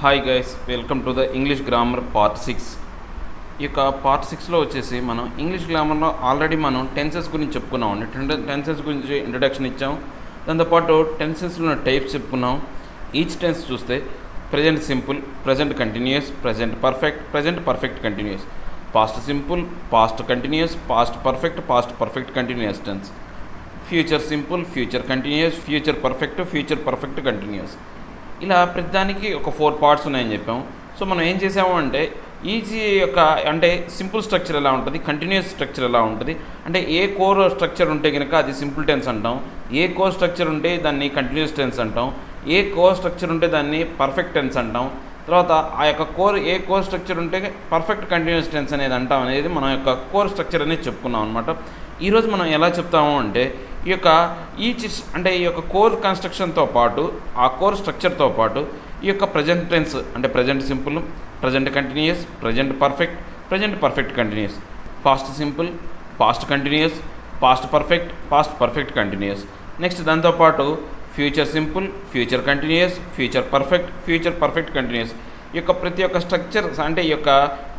Hi guys, welcome to the English grammar part 6. ఈ యొక్క part 6లో వచ్చేసి మనం ఇంగ్లీష్ గ్రామర్లో ఆల్రెడీ మనం టెన్సెస్ గురించి చెప్పుకున్నామండి. టెన్సెస్ గురించి ఇంట్రడక్షన్ ఇచ్చాం. దాంతోపాటు టెన్సెస్లో ఉన్న టైప్స్ చెప్పుకున్నాం. ఈచ్ టెన్స్ చూస్తే present simple, present continuous, present perfect, present perfect continuous, past simple, past continuous, past perfect continuous tense, future simple, future continuous, future perfect continuous. ఇలా ప్రతిదానికి ఒక 4 పార్ట్స్ ఉన్నాయని చెప్పాము. సో మనం ఏం చేసాము అంటే ఈజీ యొక్క అంటే సింపుల్ స్ట్రక్చర్ ఎలా ఉంటుంది, కంటిన్యూస్ స్ట్రక్చర్ ఎలా ఉంటుంది, అంటే ఏ కోర్ స్ట్రక్చర్ ఉంటే కనుక అది సింపుల్ టెన్స్ అంటాం, ఏ కోర్ స్ట్రక్చర్ ఉంటే దాన్ని కంటిన్యూస్ టెన్స్ అంటాం, ఏ కోర్ స్ట్రక్చర్ ఉంటే దాన్ని పర్ఫెక్ట్ టెన్స్ అంటాం, తర్వాత ఆ యొక్క ఏ కోర్ స్ట్రక్చర్ ఉంటే పర్ఫెక్ట్ కంటిన్యూస్ టెన్స్ అనేది అంటాం అనేది మన యొక్క కోర్ స్ట్రక్చర్ అనేది చెప్పుకున్నాం అనమాట. ఈరోజు మనం ఎలా చెప్తాము అంటే ఈ యొక్క కోర్ కన్స్ట్రక్షన్తో పాటు ఆ కోర్ స్ట్రక్చర్తో పాటు ఈ యొక్క ప్రజెంట్ టెన్స్ అంటే present simple, present continuous, present perfect continuous, past simple, past continuous, past perfect continuous. Next దాంతోపాటు future simple, future continuous, future perfect continuous. ఈ యొక్క ప్రతి ఒక్క స్ట్రక్చర్ అంటే ఈ యొక్క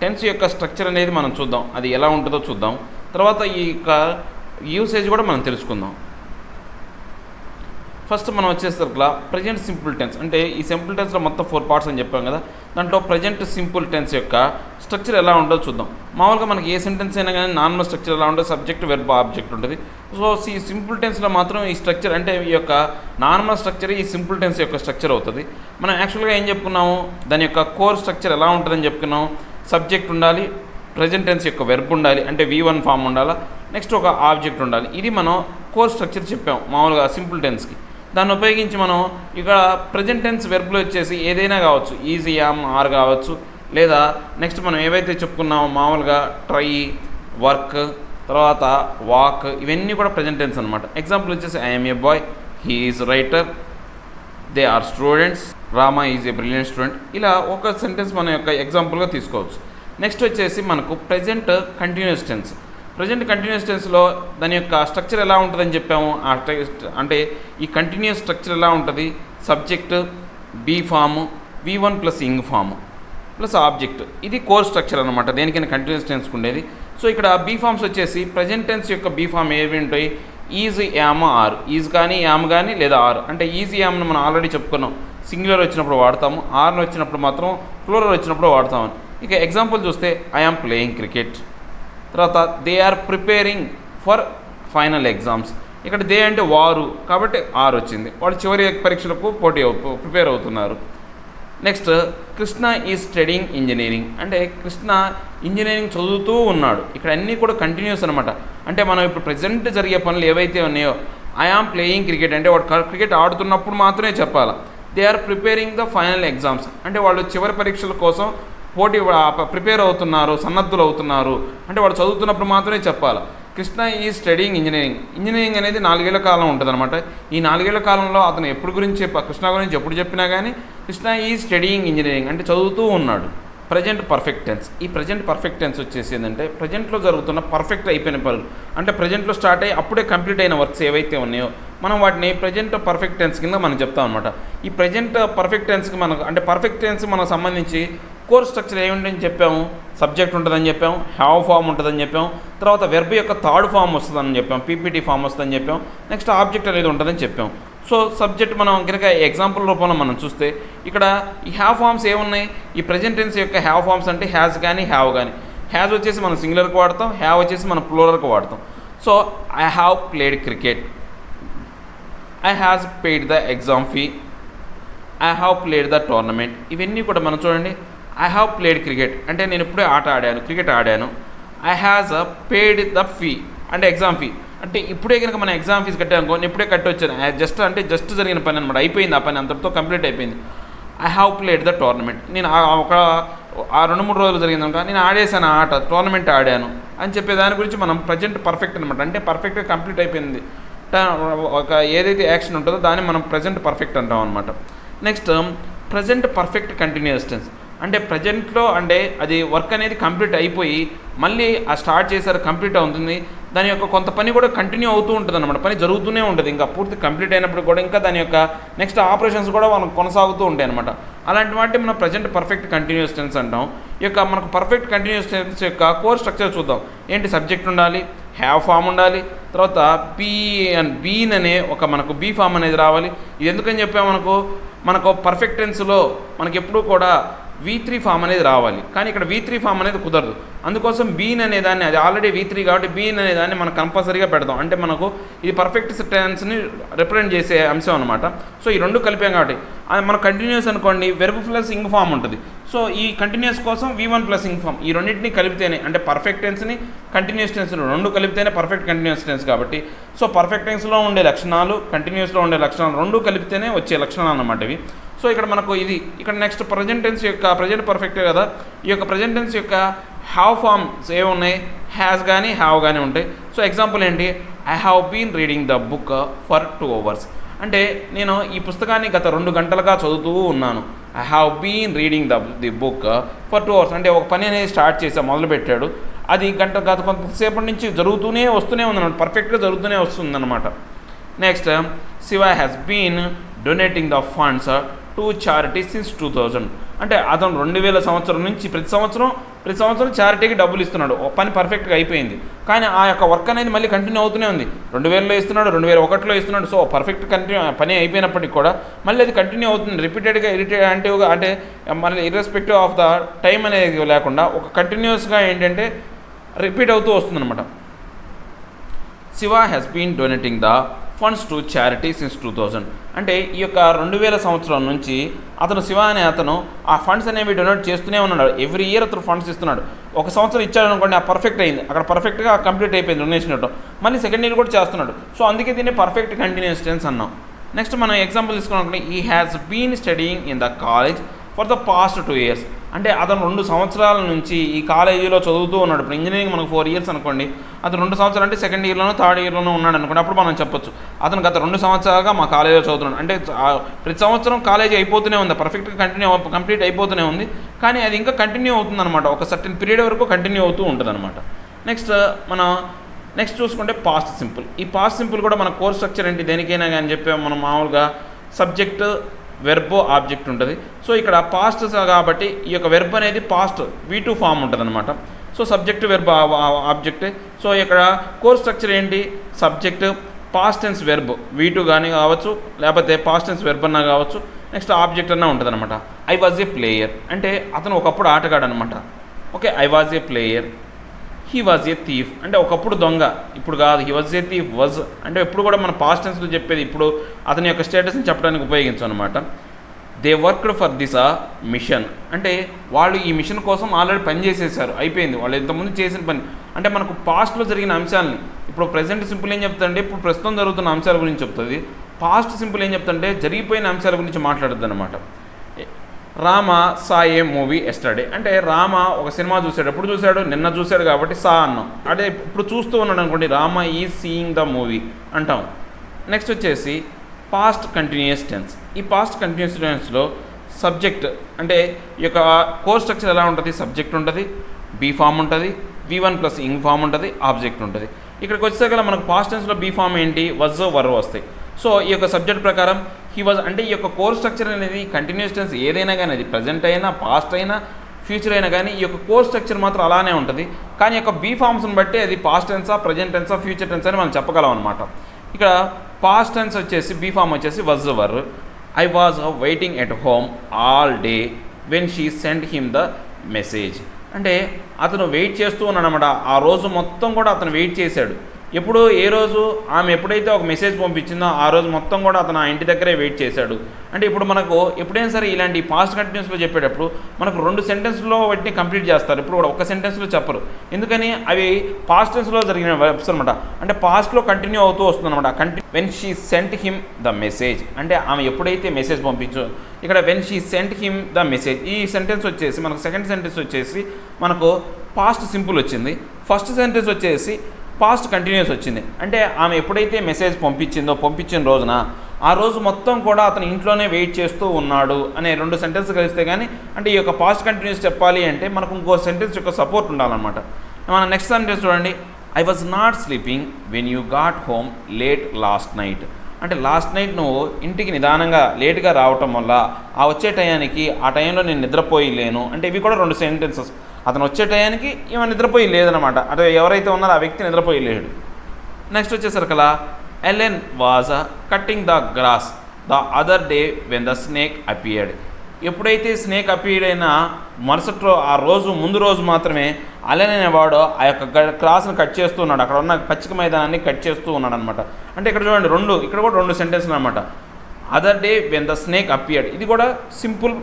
టెన్స్ యొక్క స్ట్రక్చర్ అనేది మనం చూద్దాం, అది ఎలా ఉంటుందో చూద్దాం. తర్వాత ఈ యొక్క యూసేజ్ కూడా మనం తెలుసుకుందాం. ఫస్ట్ మనం వచ్చేసరికి ప్రజెంట్ సింపుల్ టెన్స్ అంటే ఈ సింపుల్ టెన్స్లో మొత్తం 4 పార్ట్స్ అని చెప్పాం కదా. దాంట్లో ప్రజెంట్ సింపుల్ టెన్స్ యొక్క స్ట్రక్చర్ ఎలా ఉంటుందో చూద్దాం. మామూలుగా మనకి ఏ సెంటెన్స్ అయినా కానీ నార్మల్ స్ట్రక్చర్ ఎలా ఉంటుంది, సబ్జెక్ట్ వెర్బ్ ఆబ్జెక్ట్ ఉంటుంది. సో ఈ సింపుల్ టెన్స్లో మాత్రం ఈ స్ట్రక్చర్ అంటే ఈ యొక్క నార్మల్ స్ట్రక్చర్ ఈ సింపుల్ టెన్స్ యొక్క స్ట్రక్చర్ అవుతుంది. మనం యాక్చువల్గా ఏం చెప్పుకున్నాము, దాని యొక్క కోర్ స్ట్రక్చర్ ఎలా ఉంటుందని చెప్పుకున్నాము. సబ్జెక్ట్ ఉండాలి, ప్రజెంట్ టెన్స్ యొక్క వెర్బ్ ఉండాలి అంటే V1 ఫామ్ ఉండాలి, నెక్స్ట్ ఒక ఆబ్జెక్ట్ ఉండాలి. ఇది మనం కోర్ స్ట్రక్చర్ చెప్పాం మామూలుగా సింపుల్ టెన్స్కి. దాన్ని ఉపయోగించి మనం ఇక్కడ ప్రజెంట్ టెన్స్ వెర్బ్లో వచ్చేసి ఏదైనా కావచ్చు, ఈజీ యామ్ ఆర్ కావచ్చు, లేదా నెక్స్ట్ మనం ఏవైతే చెప్పుకున్నామో మామూలుగా ట్రై, వర్క్, తర్వాత వాక్, ఇవన్నీ కూడా ప్రజెంట్ టెన్స్ అనమాట. ఎగ్జాంపుల్ వచ్చేసి I'm a boy, he is writer, they are students, Rama is a brilliant student. ఇలా ఒక సెంటెన్స్ మన యొక్క ఎగ్జాంపుల్గా తీసుకోవచ్చు. నెక్స్ట్ వచ్చేసి మనకు present continuous tense. Present continuous టెన్స్లో దాని యొక్క స్ట్రక్చర్ ఎలా ఉంటుందని చెప్పాము. అంటే ఈ కంటిన్యూస్ స్ట్రక్చర్ ఎలా ఉంటుంది, subject, be form, V1 plus ing form plus object. ఇది కోర్ స్ట్రక్చర్ అనమాట దేనికైనా కంటిన్యూస్ టెన్స్కి ఉండేది. సో ఇక్కడ బీ ఫామ్స్ వచ్చేసి ప్రజెంట్ టెన్స్ యొక్క బీ ఫామ్ ఏవి ఉంటాయి, ఈజ్, యామ్, ఆర్. ఈజ్ కానీ యామ్ కానీ లేదా ఆర్. అంటే ఈజ్ యామ్ను మనం ఆల్రెడీ చెప్పుకున్నాం, సింగులర్ వచ్చినప్పుడు వాడతాము, ఆర్ను వచ్చినప్పుడు మాత్రం ప్లూరల్ వచ్చినప్పుడు వాడతాము. ఇక ఎగ్జాంపుల్ చూస్తే ఐఆమ్ ప్లేయింగ్ క్రికెట్, తర్వాత they are preparing for final exams. ఇక్కడ దే అంటే వారు కాబట్టి ఆర్ వచ్చింది, వాళ్ళు చివరి పరీక్షలకు ప్రిపేర్ అవుతున్నారు. Next Krishna is studying engineering అంటే కృష్ణ ఇంజనీరింగ్ చదువుతూ ఉన్నాడు. ఇక్కడ అన్నీ కూడా కంటిన్యూస్ అనమాట. అంటే మనం ఇప్పుడు ప్రజెంట్ జరిగే పనులు ఏవైతే ఉన్నాయో ఐఆమ్ ప్లేయింగ్ క్రికెట్ అంటే వాడు క్రికెట్ ఆడుతున్నప్పుడు మాత్రమే చెప్పాలి. They are preparing the final exams అంటే వాళ్ళు చివరి పరీక్షల కోసం ప్రిపేర్ అవుతున్నారు, సన్నద్ధులు అవుతున్నారు అంటే వాడు చదువుతున్నప్పుడు మాత్రమే చెప్పాలి. కృష్ణ ఈ స్టడీయింగ్ ఇంజనీరింగ్ అనేది 4 ఏళ్ల కాలం ఉంటుంది అనమాట. ఈ 4 ఏళ్ల కాలంలో అతను కృష్ణ గురించి ఎప్పుడు చెప్పినా కానీ కృష్ణ ఈ స్టడీయింగ్ ఇంజనీరింగ్ అంటే చదువుతూ ఉన్నాడు. Present perfect tense. ఈ ప్రజెంట్ పర్ఫెక్ట్ టెన్స్ వచ్చేసి ఏంటంటే ప్రజెంట్లో జరుగుతున్న పర్ఫెక్ట్ అయిపోయిన పనులు అంటే ప్రజెంట్లో స్టార్ట్ అయ్యి అప్పుడే కంప్లీట్ అయిన వర్క్స్ ఏవైతే ఉన్నాయో మనం వాటిని ప్రజెంట్ పర్ఫెక్ట్ టెన్స్ కింద మనం చెప్తాం అనమాట. ఈ ప్రజెంట్ పర్ఫెక్ట్ టెన్స్కి మనకు అంటే పర్ఫెక్ట్ టెన్స్ మనకు సంబంధించి కోర్ స్ట్రక్చర్ ఏముంటుందని చెప్పాము, సబ్జెక్ట్ ఉంటుందని చెప్పాము, హ్యావ్ ఫామ్ ఉంటుందని చెప్పాము, తర్వాత వెర్బ్ యొక్క థర్డ్ ఫామ్ వస్తుందని చెప్పాం, పీపీటీ ఫామ్ వస్తుందని చెప్పాం, నెక్స్ట్ ఆబ్జెక్ట్ అనేది ఉంటుందని చెప్పాం. సో సబ్జెక్ట్ మనం కనుక ఎగ్జాంపుల్ రూపంలో మనం చూస్తే ఇక్కడ ఈ హ్యావ్ ఫామ్స్ ఏమున్నాయి, ఈ ప్రజెంట్ టెన్స్ యొక్క హ్యావ్ ఫామ్స్ అంటే హ్యాజ్ కానీ హ్యావ్ కానీ. హ్యాజ్ వచ్చేసి మనం సింగులర్కి వాడతాం, హ్యావ్ వచ్చేసి మనం ప్లూరల్కి వాడతాం. So I have played cricket, I has paid the exam fee, I have played the tournament. ఇవన్నీ కూడా మనం చూడండి, ఐ హ్యావ్ ప్లేడ్ క్రికెట్ అంటే నేను ఇప్పుడే క్రికెట్ ఆడాను. I has paid the fee అంటే ఎగ్జామ్ ఫీ అంటే ఇప్పుడే కనుక మనం ఎగ్జామ్ ఫీజు కట్టానుకో నేను ఇప్పుడే కట్టి వచ్చాను, జస్ట్ జరిగిన పని అనమాట, అయిపోయింది ఆ పని, అంతటితో కంప్లీట్ అయిపోయింది. I have played the tournament నేను ఒక 2-3 రోజులు జరిగిందనుక నేను ఆడేసాను ఆట, టోర్నమెంట్ ఆడాను అని చెప్పే దాని గురించి మనం ప్రజెంట్ పర్ఫెక్ట్ అనమాట. అంటే పర్ఫెక్ట్గా కంప్లీట్ అయిపోయింది ఒక ఏదైతే యాక్షన్ ఉంటుందో దాన్ని మనం ప్రజెంట్ పర్ఫెక్ట్ అంటాం అనమాట. Next present perfect continuous tense అంటే ప్రజెంట్లో అంటే అది వర్క్ అనేది కంప్లీట్ అయిపోయి మళ్ళీ ఆ స్టార్ట్ చేశారు కంప్లీట్ అవుతుంది, దాని యొక్క కొంత పని కూడా కంటిన్యూ అవుతూ ఉంటుంది అనమాట, పని జరుగుతూనే ఉంటుంది, ఇంకా పూర్తి కంప్లీట్ అయినప్పుడు కూడా ఇంకా దాని యొక్క నెక్స్ట్ ఆపరేషన్స్ కూడా మనం కొనసాగుతూ ఉంటాయి అనమాట. అలాంటి వాటి మనం ప్రజెంట్ పర్ఫెక్ట్ కంటిన్యూస్ టెన్స్ అంటాం. ఈ యొక్క మనకు పర్ఫెక్ట్ కంటిన్యూస్ టెన్స్ యొక్క కోర్ స్ట్రక్చర్ చూద్దాం. ఏంటి? సబ్జెక్ట్ ఉండాలి, హ్యావ్ ఫామ్ ఉండాలి, తర్వాత బీన్ అనే ఒక మనకు బీ ఫామ్ అనేది రావాలి. ఇది ఎందుకని చెప్పాము, మనకు పర్ఫెక్ట్ టెన్స్లో మనకి ఎప్పుడూ కూడా V3 ఫామ్ అనేది రావాలి, కానీ ఇక్కడ V3 ఫామ్ అనేది కుదరదు. అందుకోసం బీన్ అనేదాన్ని, అది ఆల్రెడీ V3 కాబట్టి బీన్ అనేదాన్ని మనం కంపల్సరీగా పెడదాం. అంటే మనకు ఇది పర్ఫెక్ట్ టెన్స్ని రిప్రజెంట్ చేసే అంశం అనమాట. సో ఈ రెండు కలిపాం కాబట్టి మనం కంటిన్యూస్ అనుకోండి, వెర్బ్ ప్లస్ ఇంగ్ ఫామ్ ఉంటుంది. సో ఈ కంటిన్యూస్ కోసం V1 ప్లస్ ఇంగ్ ఫామ్, ఈ రెండింటిని కలిపితేనే, అంటే పర్ఫెక్ట్ టెన్స్ని కంటిన్యూస్ టెన్స్ని రెండు కలిపితేనే పర్ఫెక్ట్ కంటిన్యూస్ టెన్స్ కాబట్టి. సో పర్ఫెక్ట్ టెన్స్లో ఉండే లక్షణాలు, కంటిన్యూస్లో ఉండే లక్షణాలు రెండు కలిపితేనే వచ్చే లక్షణాలు అన్నమాట ఇవి. సో ఇక్కడ మనకు ఇది ఇక్కడ నెక్స్ట్ ప్రజెంట్ టెన్స్ యొక్క ప్రజెంట్ పర్ఫెక్టే కదా, ఈ యొక్క ప్రజెంట్ టెన్స్ యొక్క హ్యావ్ ఫామ్స్ ఏమున్నాయి? హ్యాస్ కానీ హ్యావ్ కానీ ఉంటాయి. సో ఎగ్జాంపుల్ ఏంటి? I have been reading the book for 2 hours. అంటే నేను ఈ పుస్తకాన్ని గత 2 గంటలుగా చదువుతూ ఉన్నాను. I have been reading the book for 2 hours. అంటే ఒక పని అనేది స్టార్ట్ చేసా, మొదలుపెట్టాడు, అది గత కొంతసేపటి నుంచి జరుగుతూనే వస్తూనే ఉందన్నమాట, పర్ఫెక్ట్గా జరుగుతూనే వస్తుందన్నమాట. Next, Shiva has been donating the funds to charity since 2000. అంటే అతను 2000 సంవత్సరం నుంచి ప్రతి సంవత్సరం చారిటీకి డబ్బులు ఇస్తున్నాడు. పని పర్ఫెక్ట్గా అయిపోయింది, కానీ ఆ యొక్క వర్క్ అనేది మళ్ళీ కంటిన్యూ అవుతూనే ఉంది. 2000లో ఇస్తున్నాడు, 2001లో ఇస్తున్నాడు. సో పర్ఫెక్ట్ పని అయిపోయినప్పటికీ కూడా మళ్ళీ అది కంటిన్యూ అవుతుంది, రిపీటెడ్గా ఇరిటేటివ్గా, అంటే మళ్ళీ ఇర్రెస్పెక్టివ్ ఆఫ్ ద టైం అనేది లేకుండా ఒక కంటిన్యూస్గా ఏంటంటే రిపీట్ అవుతూ వస్తుందన్నమాట. Shiva has been donating the funds to charity since 2000. అంటే ఈ యొక్క 2000 సంవత్సరం నుంచి శివ అనే అతను ఆ ఫండ్స్ అనేవి డొనేట్ చేస్తూనే ఉన్నాడు. ఎవ్రీ ఇయర్ అతను ఫండ్స్ ఇస్తున్నాడు. ఒక సంవత్సరం ఇచ్చాడు అనుకోండి, ఆ పర్ఫెక్ట్ అయింది, అక్కడ పర్ఫెక్ట్గా కంప్లీట్ అయిపోయింది డొనేషన్ ఇవ్వడం. మళ్ళీ సెకండ్ ఇయర్ కూడా చేస్తున్నాడు. సో అందుకే దీన్ని పర్ఫెక్ట్ కంటిన్యూస్ టెన్స్ అన్నాం. నెక్స్ట్ మనం ఎగ్జాంపుల్ తీసుకున్నట్టు, ఈ has been studying in the college for the past 2 years. అంటే అతను 2 సంవత్సరాల నుంచి ఈ కాలేజీలో చదువుతూ ఉన్నాడు. ఇప్పుడు ఇంజనీరింగ్ మనకు 4 years అనుకోండి, అతను 2 సంవత్సరాలు అంటే సెకండ్ ఇయర్లోనో థర్డ్ ఇయర్లోనో ఉన్నాడు అనుకోండి, అప్పుడు మనం చెప్పొచ్చు అతను గత 2 సంవత్సరాలుగా మా కాలేజీలో చదువుతున్నాడు. అంటే ప్రతి సంవత్సరం కాలేజీ అయిపోతూనే ఉంది, పర్ఫెక్ట్గా కంప్లీట్ అయిపోతూనే ఉంది, కానీ అది ఇంకా కంటిన్యూ అవుతుందన్నమాట, ఒక సర్టెన్ పీరియడ్ వరకు కంటిన్యూ అవుతూ ఉంటుంది అనమాట. నెక్స్ట్ చూసుకుంటే పాస్ట్ సింపుల్. ఈ పాస్ట్ సింపుల్ కూడా మన కోర్ స్ట్రక్చర్ ఏంటి, దేనికైనా కానీ చెప్పాము మనం, మామూలుగా సబ్జెక్ట్, వెర్బ్, ఆబ్జెక్ట్ ఉంటుంది. సో ఇక్కడ పాస్ట్ కాబట్టి ఈ యొక్క వెర్బ్ అనేది పాస్ట్ V2 ఫామ్ ఉంటుంది అనమాట. So subject, verb, object. So ఇక్కడ కోర్ స్ట్రక్చర్ ఏంటి? Subject, past tense verb V2 కానీ కావచ్చు, లేకపోతే పాస్ట్ టెన్స్ వెర్బ్ అన్నా కావచ్చు, నెక్స్ట్ ఆబ్జెక్ట్ అన్నా ఉంటుంది అనమాట. ఐ వాజ్ ఏ ప్లేయర్ అంటే అతను ఒకప్పుడు ఆటగాడు అనమాట. Okay, I was a player. He was a thief అంటే ఒకప్పుడు దొంగ, ఇప్పుడు కాదు. He was a thief, was అంటే ఎప్పుడు కూడా మన పాస్ట్ టెన్స్లో చెప్పేది, ఇప్పుడు అతని యొక్క స్టేటస్ని చెప్పడానికి ఉపయోగించాం అనమాట. They worked for this mission అంటే వాళ్ళు ఈ మిషన్ కోసం ఆల్రెడీ పని చేసేసారు, అయిపోయింది, వాళ్ళు ఇంతకుముందు చేసిన పని. అంటే మనకు పాస్ట్లో జరిగిన అంశాలని, ఇప్పుడు ప్రజెంట్ సింపుల్ ఏం చెప్తుందంటే ఇప్పుడు ప్రస్తుతం జరుగుతున్న అంశాల గురించి చెప్తుంది. పాస్ట్ సింపుల్ ఏం చెప్తుంటే జరిగిపోయిన అంశాల గురించి మాట్లాడుతుంది అనమాట. రామ సా ఏ మూవీ ఎస్టర్డే అంటే రామ ఒక సినిమా చూశాడు. ఎప్పుడు చూశాడు? నిన్న చూశాడు కాబట్టి సా అన్నాం. అంటే ఇప్పుడు చూస్తూ ఉన్నాడు అనుకోండి, Rama is seeing the movie అంటాం. నెక్స్ట్ వచ్చేసి పాస్ట్ కంటిన్యూస్ టెన్స్. ఈ పాస్ట్ కంటిన్యూస్ టెన్స్లో సబ్జెక్ట్ అంటే ఈ యొక్క కోర్ స్ట్రక్చర్ ఎలా ఉంటుంది? సబ్జెక్ట్ ఉంటుంది, బీ ఫామ్ ఉంటుంది, V1 ప్లస్ ఇంగ్ ఫామ్ ఉంటుంది, ఆబ్జెక్ట్ ఉంటుంది. ఇక్కడికి వచ్చేసరికి మనకు పాస్ట్ టెన్స్లో బీ ఫామ్ ఏంటి? వజ్, వర్ వస్తాయి. సో ఈ యొక్క సబ్జెక్ట్ ప్రకారం హీ వాజ్ అంటే ఈ యొక్క కోర్ స్ట్రక్చర్ అనేది కంటిన్యూస్ టెన్స్ ఏదైనా కానీ, అది ప్రజెంట్ అయినా, పాస్ట్ అయినా, ఫ్యూచర్ అయినా కానీ ఈ యొక్క కోర్ స్ట్రక్చర్ మాత్రం అలానే ఉంటుంది. కానీ ఈ యొక్క బీ ఫామ్స్ని బట్టి అది పాస్ట్ టెన్సా, ప్రజెంట్ టెన్సా, ఫ్యూచర్ టెన్స్ అని మనం చెప్పగలం అనమాట. ఇక్కడ పాస్ట్ టెన్స్ వచ్చేసి బీ ఫామ్ వచ్చేసి was, were. I was waiting at home all day when she send him the message అంటే అతను వెయిట్ చేస్తూ ఉన్నాడు అనమాట. ఆ రోజు మొత్తం కూడా అతను వెయిట్ చేశాడు. ఎప్పుడు? ఏ రోజు? ఆమె ఎప్పుడైతే ఒక మెసేజ్ పంపించిందో ఆ రోజు మొత్తం కూడా అతను ఆ ఇంటి దగ్గరే వెయిట్ చేశాడు. అంటే ఇప్పుడు మనకు ఎప్పుడైనా సరే ఇలాంటి పాస్ట్ కంటిన్యూస్లో చెప్పేటప్పుడు మనకు 2 సెంటెన్స్లో వాటిని కంప్లీట్ చేస్తారు. ఇప్పుడు కూడా ఒక సెంటెన్స్లో చెప్పరు. ఎందుకని? అవి పాస్ట్ టెన్స్లో జరిగిన వర్బ్స్ అనమాట. అంటే పాస్ట్లో కంటిన్యూ అవుతూ వస్తుంది అనమాట. When she sent him the message అంటే ఆమె ఎప్పుడైతే మెసేజ్ పంపించో, ఇక్కడ when she sent him the message ఈ సెంటెన్స్ వచ్చేసి మనకు సెకండ్ సెంటెన్స్ వచ్చేసి మనకు పాస్ట్ సింపుల్ వచ్చింది. ఫస్ట్ సెంటెన్స్ వచ్చేసి పాస్ట్ కంటిన్యూస్ వచ్చింది. అంటే ఆమె ఎప్పుడైతే మెసేజ్ పంపించిన రోజున ఆ రోజు మొత్తం కూడా అతను ఇంట్లోనే వెయిట్ చేస్తూ ఉన్నాడు అనే 2 సెంటెన్స్ కలిస్తే కానీ, అంటే ఈ యొక్క పాస్ట్ కంటిన్యూస్ చెప్పాలి అంటే మనకు ఇంకో సెంటెన్స్ యొక్క సపోర్ట్ ఉండాలన్నమాట. మన నెక్స్ట్ సెంటెన్స్ చూడండి. I was not sleeping when you got home late last night. అంటే లాస్ట్ నైట్ నువ్వు ఇంటికి నిదానంగా లేట్గా రావటం వల్ల ఆ వచ్చే టయానికి ఆ టైంలో నేను నిద్రపోయి లేను. అంటే ఇవి కూడా 2 సెంటెన్సెస్. అతను వచ్చే టయానికి ఈమె నిద్రపోయి లేదనమాట. అంటే ఎవరైతే ఉన్నారో ఆ వ్యక్తి నిద్రపోయి లేడు. నెక్స్ట్ వచ్చేసరికలా Ellen was cutting the grass the other day when the snake appeared. ఎప్పుడైతే స్నేక్ అపియర్డ్ అయినా మరుసటి ముందు రోజు మాత్రమే అలెన్ అనేవాడు ఆ యొక్క క్రాస్ను కట్ చేస్తూ ఉన్నాడు. అక్కడ ఉన్న పచ్చిక మైదానాన్ని కట్ చేస్తూ ఉన్నాడు అనమాట. అంటే ఇక్కడ చూడండి ఇక్కడ కూడా 2 సెంటెన్స్లు అనమాట. Other day when the snake appeared, ఇది కూడా సింపుల్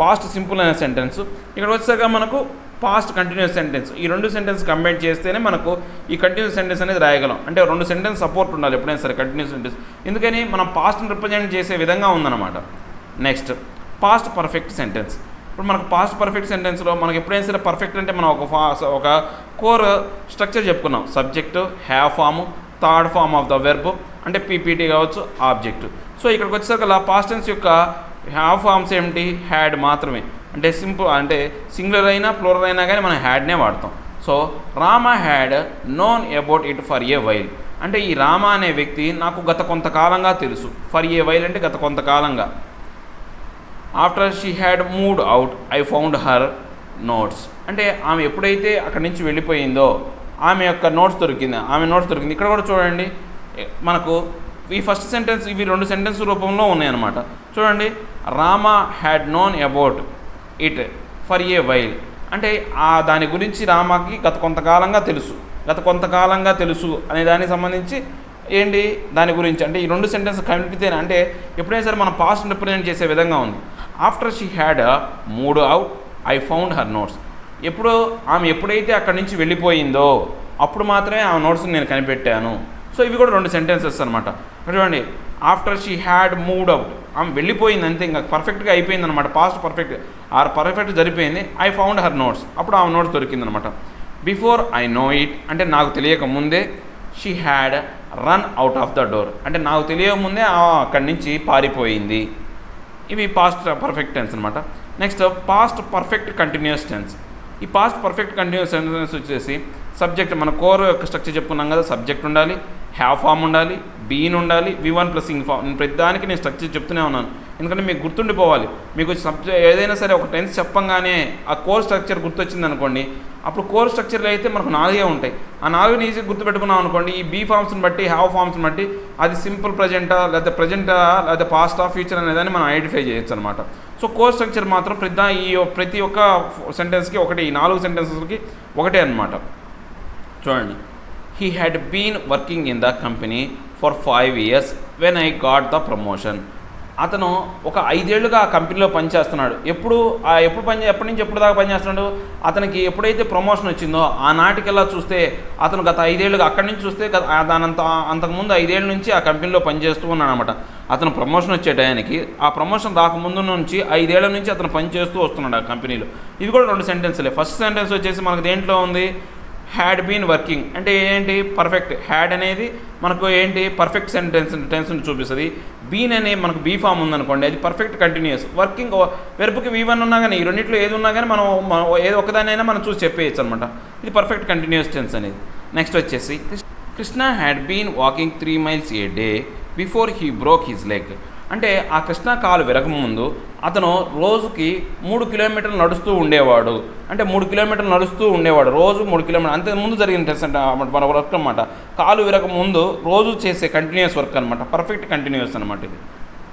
పాస్ట్ సింపుల్ అనే సెంటెన్స్. ఇక్కడ వచ్చాక మనకు పాస్ట్ కంటిన్యూస్ సెంటెన్స్. ఈ 2 సెంటెన్స్ కంబైన్ చేస్తేనే మనకు ఈ కంటిన్యూస్ సెంటెన్స్ అనేది రాయగలం. అంటే 2 సెంటెన్స్ సపోర్ట్ ఉండాలి ఎప్పుడైనా సరే కంటిన్యూస్ సెంటెన్స్. ఎందుకని మనం పాస్ట్ని రిప్రజెంట్ చేసే విధంగా ఉందన్నమాట. Next past perfect sentence. ఇప్పుడు మనకు పాస్ట్ పర్ఫెక్ట్ సెంటెన్స్లో మనకు ఎప్పుడైనా సరే పర్ఫెక్ట్ అంటే మనం ఒక కోర్ స్ట్రక్చర్ చెప్పుకున్నాం. Subject, have form, third form of the verb, అంటే పీపీటీ కావచ్చు, ఆబ్జెక్ట్. సో ఇక్కడికి వచ్చేసరికి పాస్ట్ టెన్స్ యొక్క హ్యావ్ ఫామ్స్ ఏమిటి? హ్యాడ్ మాత్రమే. అంటే సింగులర్ అయినా ప్లూరల్ అయినా కానీ మనం హ్యాడ్నే వాడతాం. So Rama had known about it for a while. అంటే ఈ రామ అనే వ్యక్తి నాకు గత కొంతకాలంగా తెలుసు. ఫర్ ఏ వైల్ అంటే గత కొంతకాలంగా. After she had moved out I found her notes. అంటే ఆమె ఎప్పుడైతే అక్కడి నుంచి వెళ్ళిపోయిందో ఆమె యొక్క నోట్స్ దొరికింది. ఇక్కడ కూడా చూడండి మనకు ఈ ఫస్ట్ సెంటెన్స్ ఇవి 2 సెంటెన్స్ రూపంలో ఉన్నాయన్నమాట. చూడండి, Rama had known about it for a while. అంటే దాని గురించి రామకి గత కొంతకాలంగా తెలుసు అనే దానికి సంబంధించి దాని గురించి. అంటే ఈ 2 సెంటెన్స్ కలిపితేనే అంటే ఎప్పుడైనా సరే మనం పాస్ట్ రిప్రజెంట్ చేసే విధంగా ఉంది. After she had mood out I found her notes. ఆమె ఎప్పుడైతే అక్కడి నుంచి వెళ్ళిపోయిందో అప్పుడు మాత్రమే ఆమె నోట్స్ని నేను కనిపెట్టాను. సో ఇవి కూడా 2 సెంటెన్సెస్ అనమాట. చూడండి, after she had moved out, ఆమె వెళ్ళిపోయింది అంతే, ఇంకా పర్ఫెక్ట్గా అయిపోయింది అనమాట. పాస్ట్ పర్ఫెక్ట్ జరిపోయింది. ఐ ఫౌండ్ హర్ నోట్స్, అప్పుడు ఆమె నోట్స్ దొరికిందనమాట. బిఫోర్ ఐ నో ఇట్ అంటే నాకు తెలియక ముందే she had run out of the door. అంటే నాకు తెలియకముందే అక్కడి నుంచి పారిపోయింది. ఇవి పాస్ట్ పర్ఫెక్ట్ టెన్స్ అనమాట. Next past perfect continuous tense. ఈ పాస్ట్ పర్ఫెక్ట్ కంటిన్యూస్ టెన్స్ వచ్చేసి సబ్జెక్ట్, మన కోర్ యొక్క స్ట్రక్చర్ చెప్పుకున్నాం కదా. సబ్జెక్ట్ ఉండాలి, హ్యావ్ ఫామ్ ఉండాలి, బీన్ ఉండాలి, V1 + ఇంగ్ ఫామ్. నేను ప్రతిదానికి నేను స్ట్రక్చర్ చెప్తూనే ఉన్నాను, ఎందుకంటే మీకు గుర్తుండిపోవాలి. మీకు ఏదైనా సరే ఒక టెన్స్ చెప్పంగానే ఆ కోర్ స్ట్రక్చర్ గుర్తొచ్చింది అనుకోండి, అప్పుడు కోర్ స్ట్రక్చర్లో అయితే మనకు 4 ఉంటాయి. ఆ 4 ఈజీగా గుర్తుపెట్టుకున్నాం అనుకోండి, ఈ బీ ఫామ్స్ని బట్టి, హ్యావ్ ఫామ్స్ని బట్టి అది సింపుల్ ప్రజెంటా లేదా పాస్టా ఫ్యూచర్ అనేదాన్ని మనం ఐడెంటిఫై చేయొచ్చు అనమాట. సో కోర్ స్ట్రక్చర్ మాత్రం ప్రతి ఒక్క సెంటెన్స్కి ఒకటి, ఈ 4 సెంటెన్సెస్కి ఒకటే అనమాట. చూడండి, he had been working in the company for 5 years when I got the promotion. అతను ఒక 5 ఏళ్ళుగా ఆ కంపెనీలో పనిచేస్తున్నాడు. ఎప్పటి నుంచి ఎప్పుడు దాకా పనిచేస్తున్నాడు? అతనికి ఎప్పుడైతే ప్రమోషన్ వచ్చిందో ఆనాటికల్లా చూస్తే అతను గత 5 ఏళ్ళుగా అక్కడి నుంచి చూస్తే అంతకుముందు 5 ఏళ్ళ నుంచి ఆ కంపెనీలో పనిచేస్తూ ఉన్నాడు అనమాట. అతను ప్రమోషన్ వచ్చే టయానికి, ఆ ప్రమోషన్ రాకముందు నుంచి 5 ఏళ్ల నుంచి అతను పనిచేస్తూ వస్తున్నాడు ఆ కంపెనీలో. ఇది కూడా 2 సెంటెన్స్లే. ఫస్ట్ సెంటెన్స్ వచ్చేసి మనకు దేంట్లో ఉంది? Had been working. అంటే పర్ఫెక్ట్. హ్యాడ్ అనేది మనకు పర్ఫెక్ట్ టెన్స్ని చూపిస్తుంది. బీన్ అనే మనకు బీ ఫామ్ ఉందనుకోండి, అది పర్ఫెక్ట్ కంటిన్యూస్. వర్కింగ్ వెర్బ్కి V1 ఉన్నా కానీ, ఈ రెండింటిలో ఏది ఉన్నా కానీ మనం ఏదో ఒకదానైనా మనం చూసి చెప్పేయచ్చు అనమాట. ఇది పర్ఫెక్ట్ కంటిన్యూస్ టెన్స్ అనేది. నెక్స్ట్ వచ్చేసి Krishna had been walking 3 miles a day before he broke his leg. అంటే ఆ కృష్ణ కాలు విరగముందు అతను రోజుకి 3 కిలోమీటర్లు నడుస్తూ ఉండేవాడు. అంటే 3 కిలోమీటర్లు నడుస్తూ ఉండేవాడు రోజు 3 కిలోమీటర్లు. అంతకుముందు జరిగిన టెస్ట్ అంటే మన వర్క్ అనమాట. కాలు విరగముందు రోజు చేసే కంటిన్యూస్ వర్క్ అనమాట. పర్ఫెక్ట్ కంటిన్యూస్ అనమాట ఇది.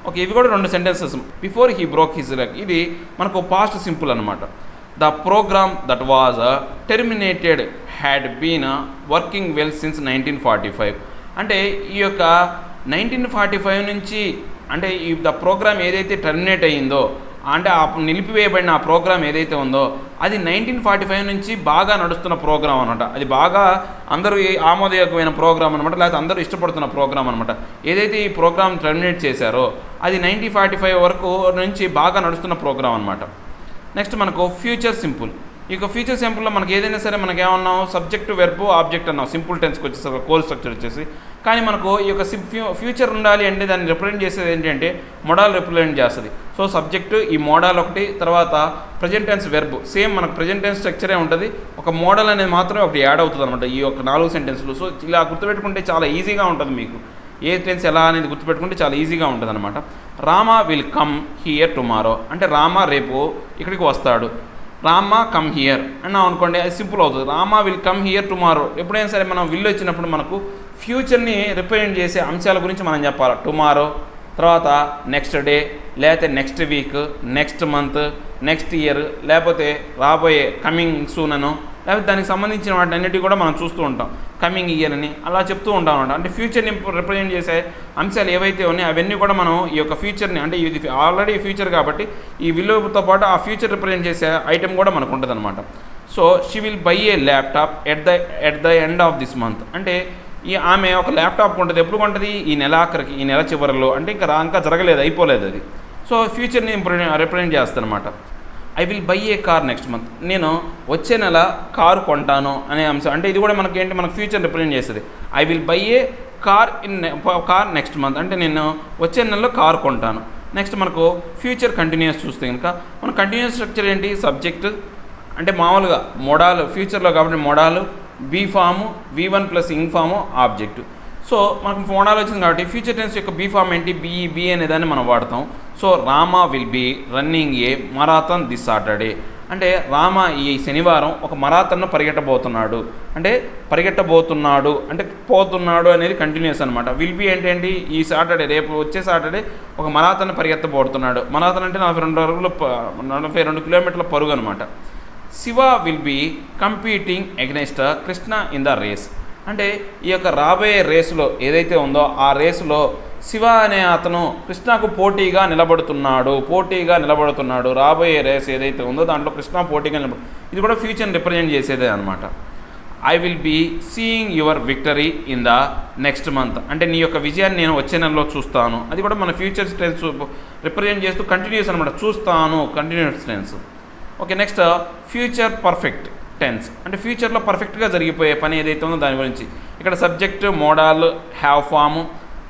ఓకే, ఇవి కూడా 2 sentences. Before he broke his leg, ఇది మనకు పాస్ట్ సింపుల్ అనమాట. The program that was terminated had been working well since 1945. అంటే ఈ యొక్క 1945 నుంచి, అంటే ద ప్రోగ్రామ్ ఏదైతే టర్మినేట్ అయ్యిందో, అంటే నిలిపివేయబడిన ఆ ప్రోగ్రామ్ ఏదైతే ఉందో అది 1945 నుంచి బాగా నడుస్తున్న ప్రోగ్రామ్ అనమాట. అది బాగా అందరూ ఆమోదయోగ్యమైన ప్రోగ్రామ్ అనమాట, లేకపోతే అందరూ ఇష్టపడుతున్న ప్రోగ్రామ్ అనమాట. ఏదైతే ఈ ప్రోగ్రామ్ టర్మినేట్ చేశారో అది 1945 వరకు నుంచి బాగా నడుస్తున్న ప్రోగ్రామ్ అనమాట. నెక్స్ట్ మనకు ఫ్యూచర్ సింపుల్. ఇక ఫ్యూచర్ సింపుల్లో మనకి ఏదైనా సరే మనకి ఏమన్నాం సబ్జెక్ట్ వెర్బ్ ఆబ్జెక్ట్ అన్నాం సింపుల్ టెన్స్కి వచ్చేసి కోర్ స్ట్రక్చర్ వచ్చేసి. కానీ మనకు ఈ యొక్క ఫ్యూచర్ ఉండాలి అంటే దాన్ని రిప్రజెంట్ చేసేది ఏంటంటే మోడల్ రిప్రజెంట్ చేస్తుంది. సో సబ్జెక్టు ఈ మోడల్ ఒకటి, తర్వాత ప్రజెంట్ టెన్స్ వెర్బ్ సేమ్ మనకు ప్రజెంట్ టెన్స్ స్ట్రక్చరే ఉంటుంది, ఒక మోడల్ అనేది మాత్రమే ఒకటి యాడ్ అవుతుంది అనమాట ఈ యొక్క 4 సెంటెన్స్లు. సో ఇలా గుర్తుపెట్టుకుంటే చాలా ఈజీగా ఉంటుంది మీకు ఏ టెన్స్ ఎలా అనేది గుర్తుపెట్టుకుంటే చాలా ఈజీగా ఉంటుంది అనమాట. Rama will come here tomorrow అంటే రామ రేపు ఇక్కడికి వస్తాడు. రామా కమ్ హియర్ అన్నాం అనుకోండి, అది సింపుల్ అవుతుంది. Rama will come here tomorrow ఎప్పుడైనా సరే మనం విల్ వచ్చినప్పుడు మనకు ఫ్యూచర్ని రిప్రజెంట్ చేసే అంశాల గురించి మనం చెప్పాలి. టుమారో, తర్వాత నెక్స్ట్ డే, లేకపోతే next week, next month, next year, లేకపోతే రాబోయే కమింగ్ సూన్ అనో, లేకపోతే దానికి సంబంధించిన వాటి అన్నిటి కూడా మనం చూస్తూ ఉంటాం కమింగ్ ఇయర్ అని అలా చెప్తూ ఉంటాం అనమాట. అంటే ఫ్యూచర్ని రిప్రజెంట్ చేసే అంశాలు ఏవైతే ఉన్నాయో అవన్నీ కూడా మనం ఈ యొక్క ఫ్యూచర్ని అంటే ఇది ఆల్రెడీ ఫ్యూచర్ కాబట్టి ఈ విలువతో పాటు ఆ ఫ్యూచర్ రిప్రజెంట్ చేసే ఐటెం కూడా మనకు ఉంటుంది అనమాట. So she will buy A laptop at the end of this month అంటే ఆమె ఒక ల్యాప్టాప్ కొంటుంది. ఎప్పుడు కొంటుంది? ఈ నెల ఆఖరికి, ఈ నెల చివరిలో. అంటే ఇంకా జరగలేదు, అయిపోలేదు అది. సో ఫ్యూచర్ని రిప్రజెంట్ చేస్తాను అనమాట. I will buy A car next month నేను వచ్చే నెల కారు కొంటాను అనే అంశం. అంటే ఇది కూడా మనకి ఏంటి మనకు ఫ్యూచర్ రిప్రజెంట్ చేస్తుంది. I will buy A car next month అంటే నేను వచ్చే నెలలో కారు కొంటాను. నెక్స్ట్ మనకు ఫ్యూచర్ కంటిన్యూస్ చూస్తే కనుక మన కంటిన్యూస్ స్ట్రక్చర్ ఏంటి సబ్జెక్ట్ అంటే మామూలుగా మోడాలు ఫ్యూచర్లో కాబట్టి మోడాలు be form V1 plus ing form object. So మనకు మోడల్ వచ్చింది కాబట్టి ఫ్యూచర్ టెన్స్ యొక్క బీ ఫామ్ ఏంటి బీ అనే దాన్ని మనం వాడతాం. So Rama will be running a marathon this Saturday అంటే రామ ఈ శనివారం ఒక మరాథన్ను పరిగెట్టబోతున్నాడు అంటే పోతున్నాడు అనేది కంటిన్యూస్ అనమాట. విల్ బీ ఏంటంటే ఈ సాటర్డే రేపు వచ్చే సాటర్డే ఒక మరాథన్ను పరిగెత్తబోతున్నాడు. మరాథన్ అంటే 42 కిలోమీటర్ల పరుగు అనమాట. Shiva will be competing against Krishna in the race అంటే ఈ యొక్క రాబోయే రేసులో ఏదైతే ఉందో ఆ రేసులో శివ అనే అతను కృష్ణకు పోటీగా నిలబడుతున్నాడు. రాబోయే రేస్ ఏదైతే ఉందో దాంట్లో కృష్ణ పోటీగా ఇది కూడా ఫ్యూచర్ని రిప్రజెంట్ చేసేదే అనమాట. I will be seeing your victory in the next month అంటే నీ యొక్క విజయాన్ని నేను వచ్చే నెలలో చూస్తాను. అది కూడా మన ఫ్యూచర్ టెన్స్ రిప్రజెంట్ చేస్తూ కంటిన్యూస్ అనమాట. చూస్తాను continuous tense. Okay next future perfect tense అంటే ఫ్యూచర్లో పర్ఫెక్ట్గా జరిగిపోయే పని ఏదైతే ఉందో దాని గురించి. ఇక్కడ subject modal have form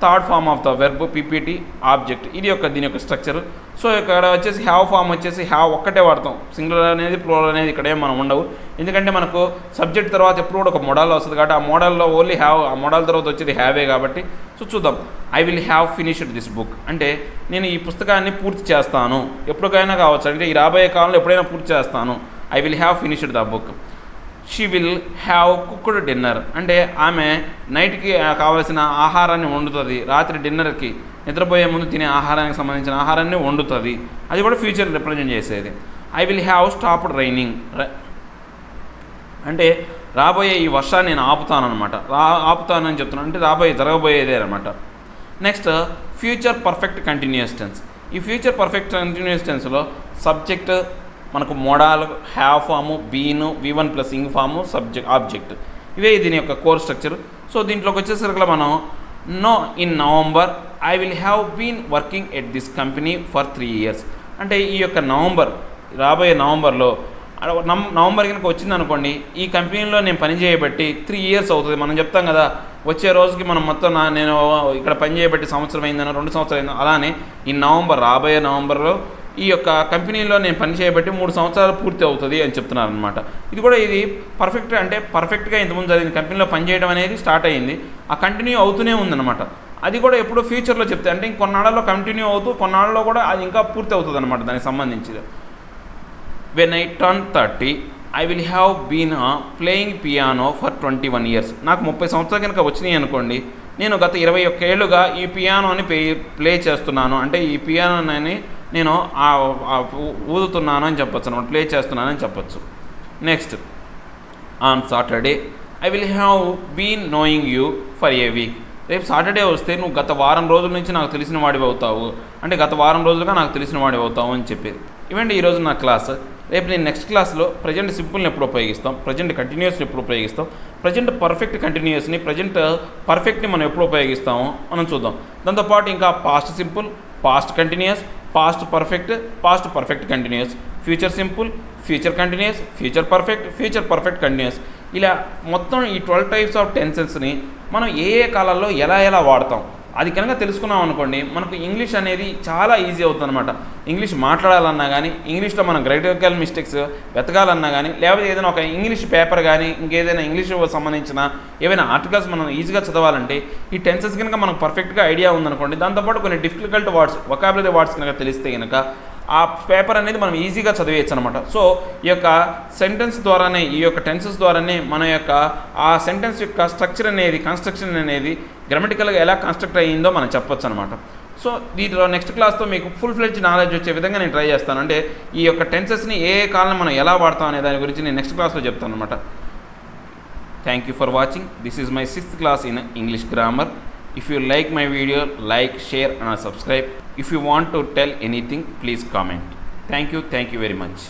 third form of the verb PPT object ఇది దీని యొక్క స్ట్రక్చర్. సో ఇక్కడ వచ్చేసి హ్యావ్ ఫామ్ వచ్చేసి హ్యావ్ ఒక్కటే వాడతాం. సింగులర్ అనేది ప్లూరల్ అనేది ఇక్కడే మనం ఉండవు. ఎందుకంటే మనకు సబ్జెక్ట్ తర్వాత ఎప్పుడు కూడా ఒక మోడల్ వస్తుంది కాబట్టి ఆ మోడల్లో ఓన్లీ హ్యావ్ ఆ మోడల్ తర్వాత వచ్చేది హ్యావే కాబట్టి. సో చూద్దాం. I will have finished this book అంటే నేను ఈ పుస్తకాన్ని పూర్తి చేస్తాను. ఎప్పటికైనా కావచ్చు అంటే ఈ రాబోయే కాలంలో ఎప్పుడైనా పూర్తి చేస్తాను. I will have finished the book. She will have cooked dinner అంటే ఆమె నైట్కి కావాల్సిన ఆహారాన్ని వండుతుంది. రాత్రి డిన్నర్కి నిద్రపోయే ముందు తినే ఆహారానికి సంబంధించిన ఆహారాన్ని వండుతుంది. అది కూడా ఫ్యూచర్ రిప్రజెంట్ చేసేది. I will have stopped raining అంటే రాబోయే ఈ వర్షాన్ని నేను ఆపుతానమాట. ఆపుతానని చెప్తున్నాను అంటే జరగబోయేదే అనమాట. Next future perfect continuous tense. ఈ ఫ్యూచర్ పర్ఫెక్ట్ కంటిన్యూస్ టెన్స్లో సబ్జెక్ట్ మనకు modal have form been V1 plus ing form object ఇవే దీని యొక్క కోర్ స్ట్రక్చర్. సో దీంట్లోకి వచ్చేసరికి మనం in November I will have been working at this company for 3 years అంటే ఈ యొక్క రాబోయే నవంబర్లో నవంబర్ కనుక వచ్చింది అనుకోండి ఈ కంపెనీలో నేను పని చేయబట్టి 3 years అవుతుంది. మనం చెప్తాం కదా వచ్చే రోజుకి మనం మొత్తం నేను ఇక్కడ పని చేయబట్టి సంవత్సరం అయిందనో 2 సంవత్సరాలు అయిందో అలానే ఈ రాబోయే నవంబర్లో ఈ యొక్క కంపెనీలో నేను పని చేయబట్టి 3 సంవత్సరాలు పూర్తి అవుతుంది అని చెప్తున్నారు అనమాట. ఇది పర్ఫెక్ట్ అంటే పర్ఫెక్ట్గా ఇంతకుముందు జరిగింది కంపెనీలో పనిచేయడం అనేది స్టార్ట్ అయ్యింది. ఆ కంటిన్యూ అవుతూనే ఉందన్నమాట. అది కూడా ఎప్పుడు ఫ్యూచర్లో చెప్తే అంటే ఇంకొన్నాళ్ళలో కంటిన్యూ అవుతూ కొన్నాళ్ళలో కూడా అది ఇంకా పూర్తి అవుతుంది అనమాట దానికి సంబంధించి. When I turn 30 I will have been playing piano for 21 years నాకు 30 సంవత్సరాలు కనుక వచ్చినాయి అనుకోండి నేను గత 21 ఏళ్ళుగా ఈ పియానోని ప్లే చేస్తున్నాను అంటే ఈ పియానోని నేను ఊదుతున్నాను అని చెప్పొచ్చు అనమాట. ప్లే చేస్తున్నానని చెప్పొచ్చు. Next on Saturday I will have been knowing you for a week రేపు సాటర్డే వస్తే నువ్వు గత వారం రోజుల నుంచి నాకు తెలిసిన వాడివి అవుతావు అంటే గత వారం రోజులుగా నాకు తెలిసిన వాడివి అవుతావు అని చెప్పేది. ఇవండి ఈరోజు నా క్లాస్. రేపు నేను నెక్స్ట్ క్లాస్లో ప్రజెంట్ సింపుల్ని ఎప్పుడు ఉపయోగిస్తాం, ప్రజెంట్ కంటిన్యూస్ని ఎప్పుడు ఉపయోగిస్తాం, ప్రజెంట్ పర్ఫెక్ట్ కంటిన్యూస్ని ప్రజెంట్ పర్ఫెక్ట్ని మనం ఎప్పుడు ఉపయోగిస్తామో మనం చూద్దాం. దాంతోపాటు ఇంకా past simple, past continuous, past perfect continuous, future simple, future continuous, future perfect continuous. ఇలా మొత్తం ఈ 12 టైప్స్ ఆఫ్ టెన్సెస్ని మనం ఏ కాలాల్లో ఎలా వాడతాం అది కనుక తెలుసుకున్నాం అనుకోండి, మనకు ఇంగ్లీష్ అనేది చాలా ఈజీ అవుతుంది అనమాట. ఇంగ్లీష్ మాట్లాడాలన్నా కానీ, ఇంగ్లీష్లో మనం గ్రామటికల్ మిస్టేక్స్ వెతకాలన్నా కానీ, లేకపోతే ఏదైనా ఒక ఇంగ్లీష్ పేపర్ కానీ ఇంకేదైనా ఇంగ్లీష్ సంబంధించిన ఏవైనా ఆర్టికల్స్ మనం ఈజీగా చదవాలంటే ఈ టెన్సెస్ కనుక మనకు పర్ఫెక్ట్గా ఐడియా ఉందనుకోండి, దాంతోపాటు కొన్ని డిఫికల్ట్ వర్డ్స్, వొకాబులరీ వర్డ్స్ కనుక తెలిస్తే కనుక ఆ పేపర్ అనేది మనం ఈజీగా చదివేయచ్చు అనమాట. సో ఈ యొక్క సెంటెన్స్ ద్వారానే, ఈ యొక్క టెన్సెస్ ద్వారానే మన యొక్క ఆ సెంటెన్స్ యొక్క స్ట్రక్చర్ అనేది, కన్స్ట్రక్షన్ అనేది గ్రామటికల్గా ఎలా కన్స్ట్రక్ట్ అయ్యిందో మనం చెప్పొచ్చు అనమాట. సో దీంట్లో నెక్స్ట్ క్లాస్తో మీకు ఫుల్ ఫ్లెడ్జ్ నాలెడ్జ్ వచ్చే విధంగా నేను ట్రై చేస్తాను. అంటే ఈ యొక్క టెన్సెస్ని ఏ కాలం మనం ఎలా వాడతాం అనే దాని గురించి నేను నెక్స్ట్ క్లాస్లో చెప్తాను అనమాట. Thank you for watching. This is my 6th class in English grammar. If you like my video, like, share and subscribe. If you want to tell anything, please comment. Thank you very much.